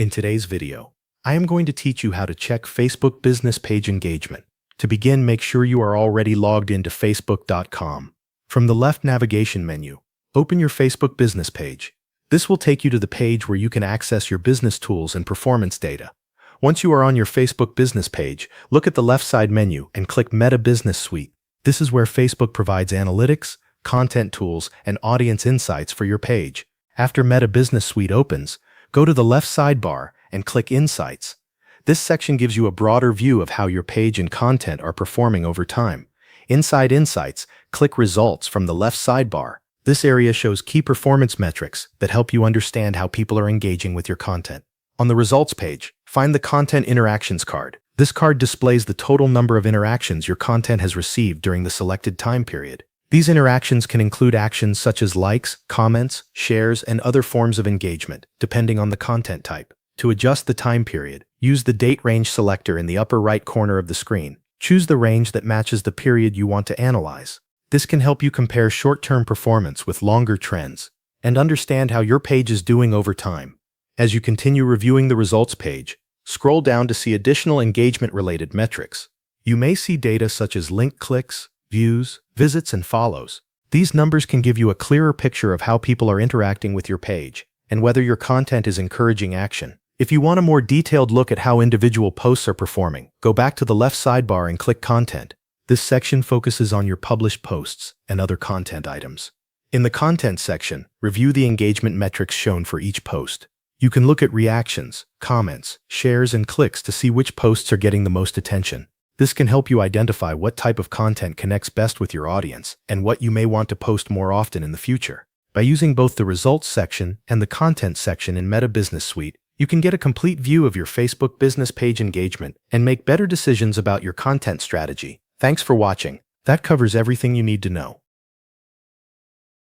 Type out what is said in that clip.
In today's video, I am going to teach you how to check Facebook business page engagement. To begin, make sure you are already logged into facebook.com. From the left navigation menu, open your Facebook business page. This will take you to the page where you can access your business tools and performance data. Once you are on your Facebook business page, look at the left side menu and click Meta Business Suite. This is where Facebook provides analytics, content tools, and audience insights for your page. After Meta Business Suite opens, go to the left sidebar and click Insights. This section gives you a broader view of how your page and content are performing over time. Inside Insights, click Results from the left sidebar. This area shows key performance metrics that help you understand how people are engaging with your content. On the Results page, find the Content Interactions card. This card displays the total number of interactions your content has received during the selected time period. These interactions can include actions such as likes, comments, shares, and other forms of engagement, depending on the content type. To adjust the time period, use the Date Range selector in the upper right corner of the screen. Choose the range that matches the period you want to analyze. This can help you compare short-term performance with longer trends and understand how your page is doing over time. As you continue reviewing the results page, scroll down to see additional engagement-related metrics. You may see data such as link clicks, views, visits, and follows. These numbers can give you a clearer picture of how people are interacting with your page and whether your content is encouraging action. If you want a more detailed look at how individual posts are performing, go back to the left sidebar and click Content. This section focuses on your published posts and other content items. In the Content section, review the engagement metrics shown for each post. You can look at reactions, comments, shares, and clicks to see which posts are getting the most attention. This can help you identify what type of content connects best with your audience and what you may want to post more often in the future. By using both the Results section and the Content section in Meta Business Suite, you can get a complete view of your Facebook business page engagement and make better decisions about your content strategy. Thanks for watching. That covers everything you need to know.